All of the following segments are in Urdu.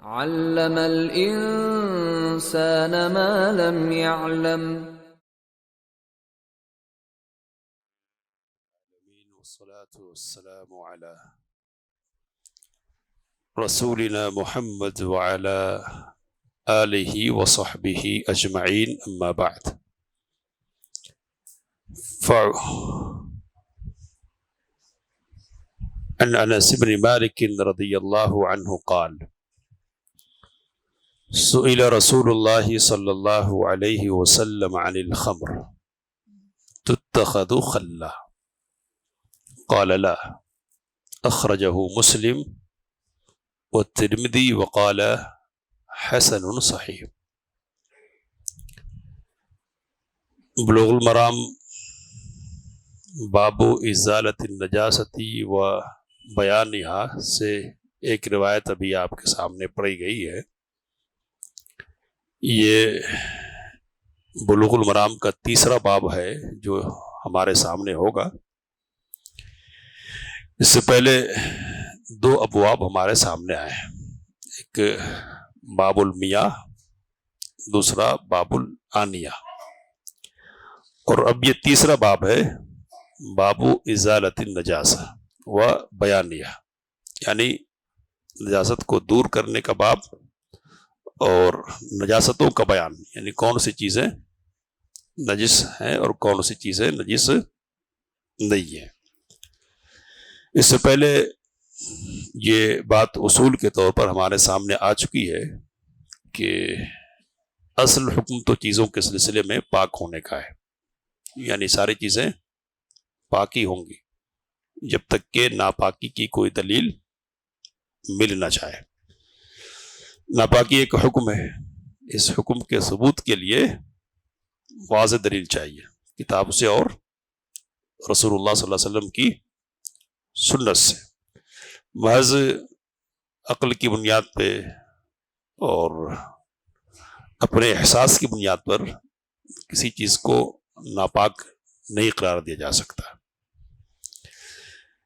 علم الإنسان ما لم يعلم. والصلاة والسلام على رسولنا محمد وعلى آله وصحبه أجمعين، أما بعد. عن أنس بن مالك رضي الله عنه قال: سئل رسول الله صلى الله عليه وسلم عن الخمر تتخذ خلا؟ قال لا. أخرجه مسلم والترمذي وقال حسن صحيح. بلوغ المرام باب ازالت النجاست و بیانها سے ایک روایت ابھی آپ کے سامنے پڑھی گئی ہے. یہ بلوغ المرام کا تیسرا باب ہے جو ہمارے سامنے ہوگا. اس سے پہلے دو ابواب ہمارے سامنے آئے ہیں، ایک باب المیاہ، دوسرا باب الآنیہ، اور اب یہ تیسرا باب ہے باب ازالت النجاسہ و بیانیہ، یعنی نجاست کو دور کرنے کا باب اور نجاستوں کا بیان، یعنی کون سی چیزیں نجس ہیں اور کون سی چیزیں نجس نہیں ہیں. اس سے پہلے یہ بات اصول کے طور پر ہمارے سامنے آ چکی ہے کہ اصل حکم تو چیزوں کے سلسلے میں پاک ہونے کا ہے، یعنی ساری چیزیں پاکی ہوں گی جب تک کہ ناپاکی کی کوئی دلیل مل نہ جائے. ناپاکی ایک حکم ہے، اس حکم کے ثبوت کے لیے واضح دلیل چاہیے کتاب سے اور رسول اللہ صلی اللہ علیہ وسلم کی سنت سے. محض عقل کی بنیاد پہ اور اپنے احساس کی بنیاد پر کسی چیز کو ناپاک نہیں قرار دیا جا سکتا.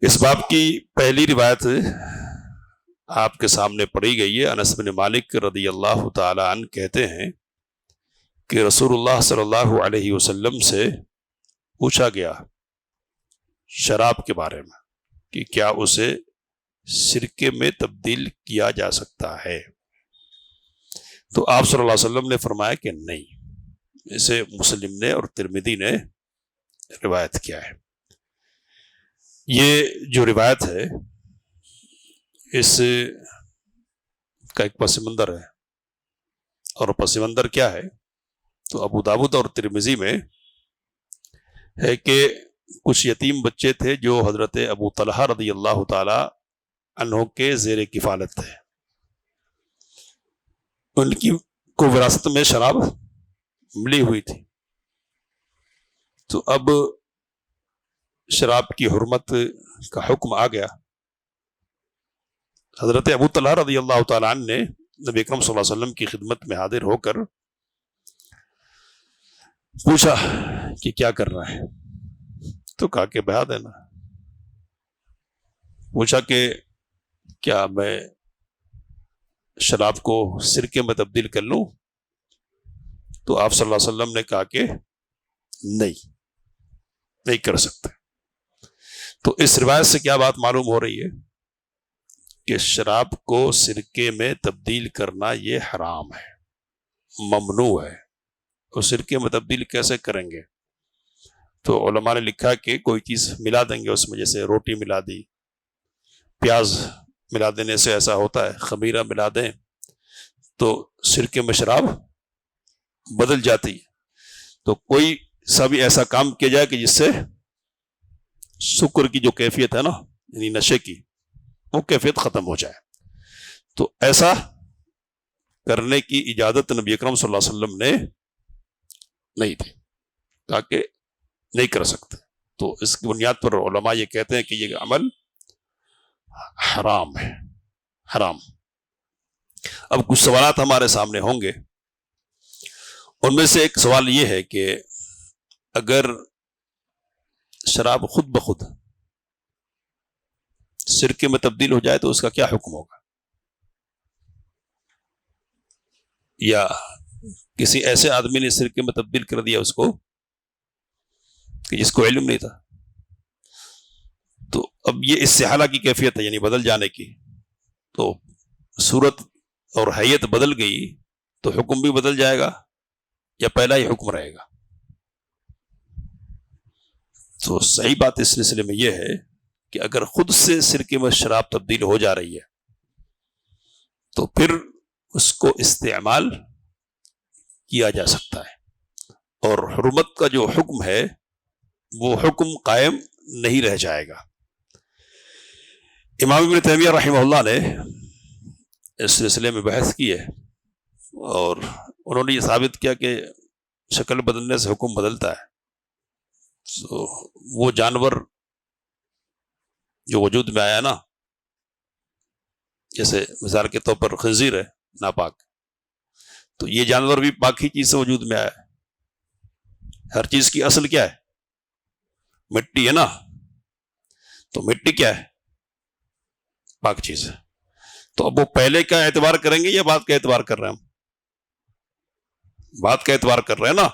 اس باب کی پہلی روایت آپ کے سامنے پڑھی گئی ہے. انس بن مالک رضی اللہ تعالی عنہ کہتے ہیں کہ رسول اللہ صلی اللہ علیہ وسلم سے پوچھا گیا شراب کے بارے میں کہ کیا اسے سرکے میں تبدیل کیا جا سکتا ہے، تو آپ صلی اللہ علیہ وسلم نے فرمایا کہ نہیں. اسے مسلم نے اور ترمذی نے روایت کیا ہے. یہ جو روایت ہے اس کا ایک پس منظر ہے، اور پس منظر کیا ہے تو ابو داؤد اور ترمذی میں ہے کہ کچھ یتیم بچے تھے جو حضرت ابو طلحہ رضی اللہ تعالی عنہ کے زیر کفالت تھے. ان کی کو وراثت میں شراب ملی ہوئی تھی، تو اب شراب کی حرمت کا حکم آ گیا. حضرت ابو طلحہ رضی اللہ تعالیٰ عنہ نے نبی اکرم صلی اللہ علیہ وسلم کی خدمت میں حاضر ہو کر پوچھا کہ کیا کرنا ہے، تو کہا کہ بہا دینا. پوچھا کہ کیا میں شراب کو سرکے میں تبدیل کر لوں، تو آپ صلی اللہ علیہ وسلم نے کہا کہ نہیں کر سکتے. تو اس روایت سے کیا بات معلوم ہو رہی ہے کہ شراب کو سرکے میں تبدیل کرنا یہ حرام ہے، ممنوع ہے. اور سرکے میں تبدیل کیسے کریں گے؟ تو علماء نے لکھا کہ کوئی چیز ملا دیں گے اس میں، جیسے روٹی ملا دی، پیاز ملا دینے سے ایسا ہوتا ہے، خمیرہ ملا دیں تو سرکے میں شراب بدل جاتی ہے. تو کوئی سا بھی ایسا کام کیا جائے کہ جس سے سکر کی جو کیفیت ہے نا، یعنی نشے کی، وہ کیفیت ختم ہو جائے. تو ایسا کرنے کی اجازت نبی اکرم صلی اللہ علیہ وسلم نے نہیں تھی، تاکہ نہیں کر سکتے. تو اس کی بنیاد پر علماء یہ کہتے ہیں کہ یہ عمل حرام ہے، حرام. اب کچھ سوالات ہمارے سامنے ہوں گے. ان میں سے ایک سوال یہ ہے کہ اگر شراب خود بخود سرکے میں تبدیل ہو جائے تو اس کا کیا حکم ہوگا؟ یا کسی ایسے آدمی نے سرکے میں تبدیل کر دیا اس کو کہ جس کو علم نہیں تھا، تو اب یہ استحالہ کی کیفیت ہے، یعنی بدل جانے کی. تو صورت اور حیت بدل گئی تو حکم بھی بدل جائے گا یا پہلا ہی حکم رہے گا؟ تو صحیح بات اس سلسلے میں یہ ہے کہ اگر خود سے سرکے میں شراب تبدیل ہو جا رہی ہے تو پھر اس کو استعمال کیا جا سکتا ہے، اور حرمت کا جو حکم ہے وہ حکم قائم نہیں رہ جائے گا. امام ابن تیمیہ رحمہ اللہ نے اس سلسلے میں بحث کی ہے، اور انہوں نے یہ ثابت کیا کہ شکل بدلنے سے حکم بدلتا ہے. تو وہ جانور جو وجود میں آیا نا، جیسے مثال کے طور پر خنزیر ہے ناپاک، تو یہ جانور بھی پاک ہی چیز سے وجود میں آیا ہے. ہر چیز کی اصل کیا ہے؟ مٹی ہے نا. تو مٹی کیا ہے؟ پاک چیز ہے. تو اب وہ پہلے کا اعتبار کریں گے یا بعد کا اعتبار کر رہے ہیں؟ ہم بعد کا اعتبار کر رہے ہیں نا.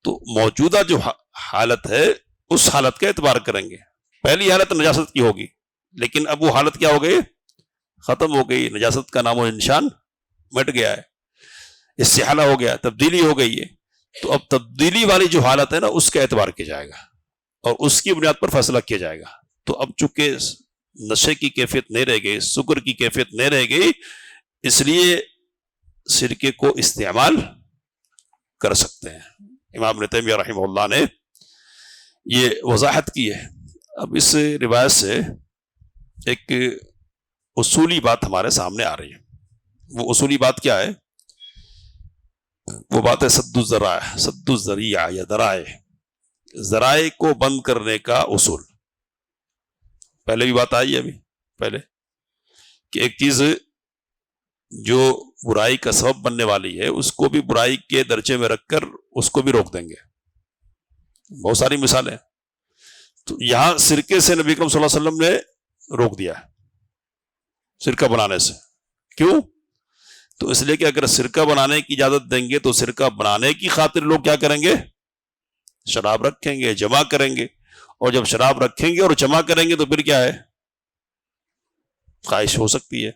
تو موجودہ جو حالت ہے اس حالت کا اعتبار کریں گے. پہلی حالت نجاست کی ہوگی، لیکن اب وہ حالت کیا ہو گئی؟ ختم ہو گئی. نجاست کا نام و نشان مٹ گیا ہے، استحالہ ہو گیا، تبدیلی ہو گئی ہے. تو اب تبدیلی والی جو حالت ہے نا اس کا اعتبار کیا جائے گا اور اس کی بنیاد پر فیصلہ کیا جائے گا. تو اب چونکہ نشے کی کیفیت نہیں رہ گئی، سکر کی کیفیت نہیں رہ گئی، اس لیے سرکے کو استعمال کر سکتے ہیں. امام ابن تیمیہ رحمہ اللہ نے یہ وضاحت کی ہے. اب اس روایت سے ایک اصولی بات ہمارے سامنے آ رہی ہے. وہ اصولی بات کیا ہے؟ وہ بات ہے سد الذرائع، سد الذریعہ یا ذرائع، ذرائع کو بند کرنے کا اصول. پہلے بھی بات آئی ہے ابھی پہلے کہ ایک چیز جو برائی کا سبب بننے والی ہے اس کو بھی برائی کے درجے میں رکھ کر اس کو بھی روک دیں گے. بہت ساری مثالیں. تو یہاں سرکے سے نبی اکرم صلی اللہ علیہ وسلم نے روک دیا ہے، سرکہ بنانے سے. کیوں؟ تو اس لیے کہ اگر سرکہ بنانے کی اجازت دیں گے تو سرکہ بنانے کی خاطر لوگ کیا کریں گے؟ شراب رکھیں گے، جمع کریں گے. اور جب شراب رکھیں گے اور جمع کریں گے تو پھر کیا ہے؟ خواہش ہو سکتی ہے،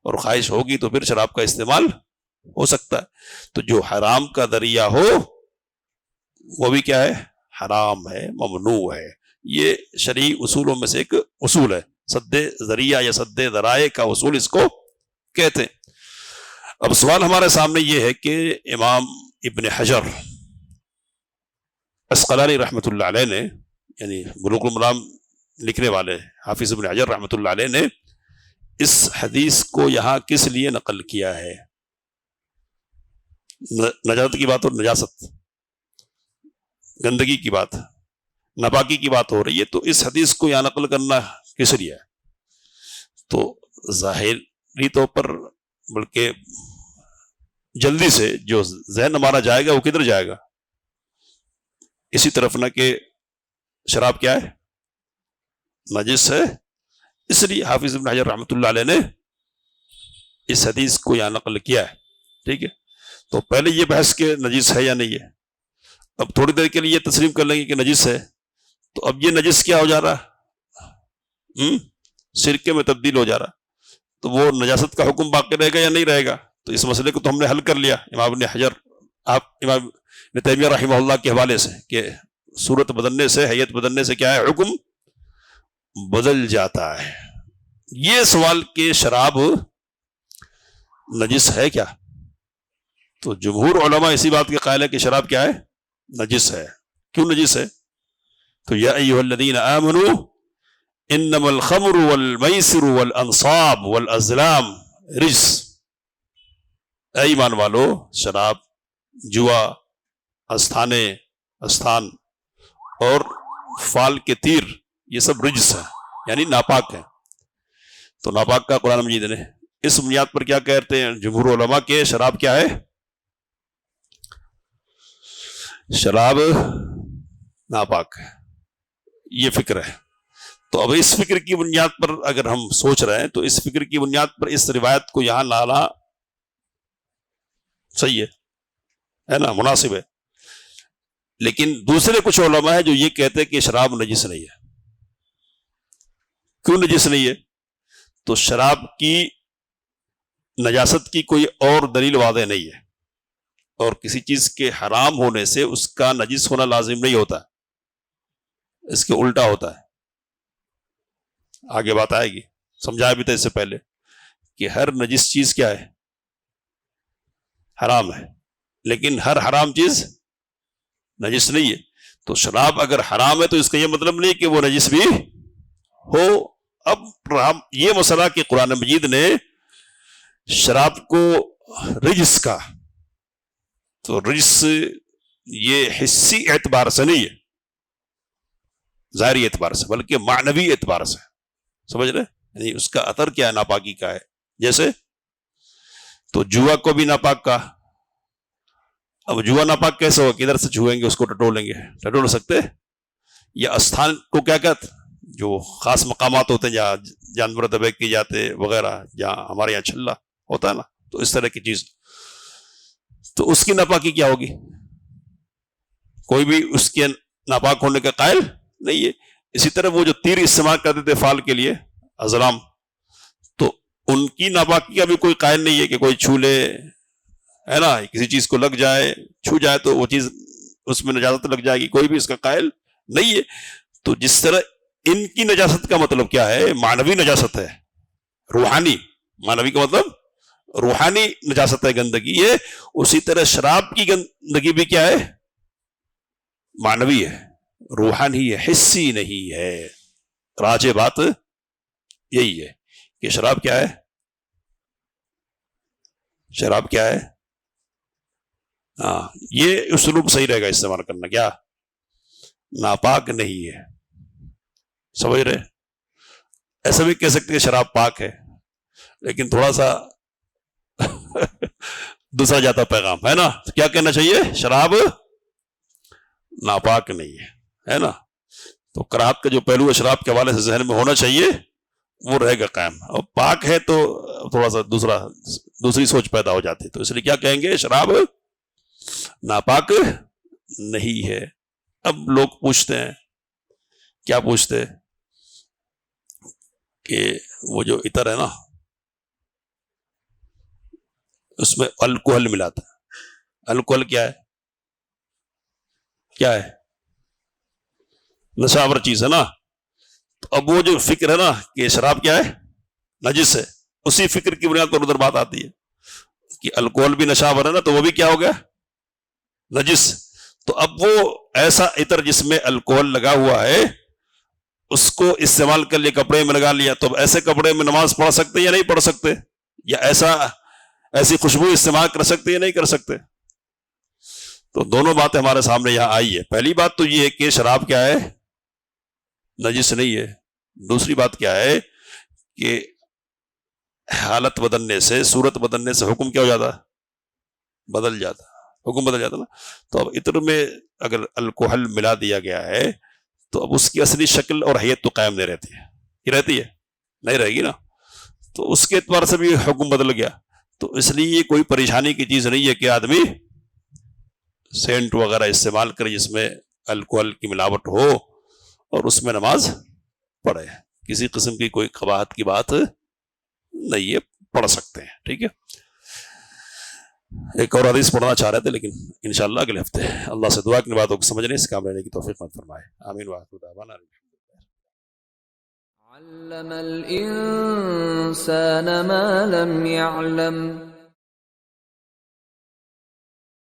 اور خواہش ہوگی تو پھر شراب کا استعمال ہو سکتا ہے. تو جو حرام کا ذریعہ ہو وہ بھی کیا ہے؟ حرام ہے، ممنوع ہے. یہ شرعی اصولوں میں سے ایک اصول ہے. سد ذریعہ یا سد ذرائع کا اصول اس کو کہتے ہیں. اب سوال ہمارے سامنے یہ ہے کہ امام ابن حجر عسقلانی رحمۃ اللہ علیہ نے، یعنی بلوغ المرام لکھنے والے حافظ ابن حجر رحمۃ اللہ علیہ نے اس حدیث کو یہاں کس لیے نقل کیا ہے؟ نجاست کی بات اور نجاست، گندگی کی بات، ناپاکی کی بات ہو رہی ہے، تو اس حدیث کو یہاں نقل کرنا کس لیے ہے؟ تو ظاہری طور پر بلکہ جلدی سے جو ذہن ہمارا جائے گا وہ کدھر جائے گا؟ اسی طرف نہ کہ شراب کیا ہے؟ نجس ہے. اس لیے حافظ ابن حجر رحمۃ اللہ علیہ نے اس حدیث کو یہاں نقل کیا ہے. ٹھیک ہے. تو پہلے یہ بحث کہ نجس ہے یا نہیں ہے، اب تھوڑی دیر کے لیے یہ تسلیم کر لیں گے کہ نجس ہے. تو اب یہ نجس کیا ہو جا رہا؟ سرکے میں تبدیل ہو جا رہا. تو وہ نجاست کا حکم باقی رہے گا یا نہیں رہے گا؟ تو اس مسئلے کو تو ہم نے حل کر لیا امام ابن حجر امام ابن تیمیہ رحمہ اللہ کے حوالے سے کہ صورت بدلنے سے، حیت بدلنے سے کیا ہے؟ حکم بدل جاتا ہے. یہ سوال کہ شراب نجس ہے کیا؟ تو جمہور علماء اسی بات کے قائل ہے کہ شراب کیا ہے؟ نجس ہے. کیوں نجس ہے؟ تو یا ایھا الذین آمنوا انما الخمر والمیسر والانصاب والازلام رجس. اے ایمان والو، شراب، جوا، استھان اور فال کے تیر یہ سب رجس ہے، یعنی ناپاک ہے. تو ناپاک کا قرآن مجید نے اس بنیاد پر کیا کہتے ہیں جمہور علماء کے شراب کیا ہے؟ شراب ناپاک ہے. یہ فکر ہے. تو اب اس فکر کی بنیاد پر اگر ہم سوچ رہے ہیں تو اس فکر کی بنیاد پر اس روایت کو یہاں لانا صحیح ہے نا، مناسب ہے. لیکن دوسرے کچھ علماء ہیں جو یہ کہتے ہیں کہ شراب نجس نہیں ہے. کیوں نجس نہیں ہے؟ تو شراب کی نجاست کی کوئی اور دلیل واضح نہیں ہے، اور کسی چیز کے حرام ہونے سے اس کا نجس ہونا لازم نہیں ہوتا، اس کے الٹا ہوتا ہے. آگے بات آئے گی، سمجھایا بھی تھا اس سے پہلے کہ ہر نجس چیز کیا ہے؟ حرام ہے، لیکن ہر حرام چیز نجس نہیں ہے. تو شراب اگر حرام ہے تو اس کا یہ مطلب نہیں کہ وہ نجس بھی ہو. اب یہ مسئلہ کہ قرآن مجید نے شراب کو رجس کا، تو رجس یہ حسی اعتبار سے نہیں ہے، ظاہری اعتبار سے، بلکہ معنوی اعتبار سے. سمجھ رہے؟ یعنی اس کا اثر کیا ہے؟ ناپاکی کا ہے. جیسے تو جوا کو بھی ناپاک کا. اب جوا ناپاک کیسے ہو؟ کدھر سے چھوئیں گے اس کو؟ ٹٹولیں گے؟ ٹٹول سکتے؟ یا استھان کو کیا کہتے؟ جو خاص مقامات ہوتے ہیں جہاں جانور ذبح کیے جاتے وغیرہ، جہاں ہمارے یہاں چھلا ہوتا ہے نا، تو اس طرح کی چیز، تو اس کی ناپاکی کیا ہوگی؟ کوئی بھی اس کے ناپاک ہونے کا قائل نہیں ہے. اسی طرح وہ جو تیر استعمال کرتے تھے فال کے لیے، ازلام، تو ان کی ناپاکی کا بھی کوئی قائل نہیں ہے کہ کوئی چھو لے، ہے نا، کسی چیز کو لگ جائے، چھو جائے تو وہ چیز اس میں نجاست لگ جائے گی، کوئی بھی اس کا قائل نہیں ہے. تو جس طرح ان کی نجاست کا مطلب کیا ہے؟ معنوی نجاست ہے، روحانی. معنوی کا مطلب روحانی نجاست ہے، گندگی ہے. اسی طرح شراب کی گندگی بھی کیا ہے؟ معنوی ہے، روحانی ہے، حسی نہیں ہے. راجع بات یہی ہے کہ شراب کیا ہے؟ شراب کیا ہے؟ ہاں، یہ اسلوب صحیح رہے گا استعمال کرنا. کیا؟ ناپاک نہیں ہے. سمجھ رہے؟ ایسا بھی کہہ سکتے کہ شراب پاک ہے، لیکن تھوڑا سا دوسرا جاتا پیغام ہے نا. کیا کہنا چاہیے؟ شراب ناپاک نہیں ہے نا. تو کراہت کا جو پہلو ہے شراب کے حوالے سے ذہن میں ہونا چاہیے، وہ رہے گا قائم. اور پاک ہے تو تھوڑا سا دوسری سوچ پیدا ہو جاتی ہے. تو اس لیے کیا کہیں گے؟ شراب ناپاک نہیں ہے. اب لوگ پوچھتے ہیں، کیا پوچھتے ہیں؟ کہ وہ جو عطر ہے نا، اس میں الکوہل ملاتا ہے. الکوہل کیا ہے؟ کیا ہے؟ نشاور چیز ہے نا. تو اب وہ جو فکر ہے نا کہ شراب کیا ہے؟ نجس ہے، اسی فکر کی بنیاد پر ادھر بات آتی ہے کہ الکوہل بھی نشاور ہے نا، تو وہ بھی کیا ہو گیا؟ نجس. تو اب وہ ایسا عطر جس میں الکوہل لگا ہوا ہے، اس کو استعمال کر لیا، کپڑے میں لگا لیا، تو اب ایسے کپڑے میں نماز پڑھ سکتے یا نہیں پڑھ سکتے؟ یا ایسی خوشبو استعمال کر سکتے یا نہیں کر سکتے؟ تو دونوں باتیں ہمارے سامنے یہاں آئی ہے. پہلی بات تو یہ ہے کہ شراب کیا ہے؟ نجس نہیں ہے. دوسری بات کیا ہے کہ حالت بدلنے سے، صورت بدلنے سے حکم کیا ہو جاتا؟ بدل جاتا، حکم بدل جاتا نا. تو اب عطر میں اگر الکوہل ملا دیا گیا ہے تو اب اس کی اصلی شکل اور حیت تو قائم نہیں رہتی ہے. یہ رہتی ہے؟ نہیں رہے گی نا. تو اس کے اعتبار سے بھی حکم بدل گیا. تو اس لیے یہ کوئی پریشانی کی چیز نہیں ہے کہ آدمی سینٹ وغیرہ استعمال کرے جس میں الکوہل کی ملاوٹ ہو اور اس میں نماز پڑھے. کسی قسم کی کوئی قباحت کی بات نہیں ہے، پڑھ سکتے ہیں. ٹھیک ہے. ایک اور حدیث پڑھنا چاہ رہے تھے لیکن انشاءاللہ اگلے ہفتے. اللہ سے دعا کی باتوں کو سمجھنے، اس کام لینے کی توفیق مت فرمائے. آمین. وآخر دعوانا علم الإنسان ما لم يعلم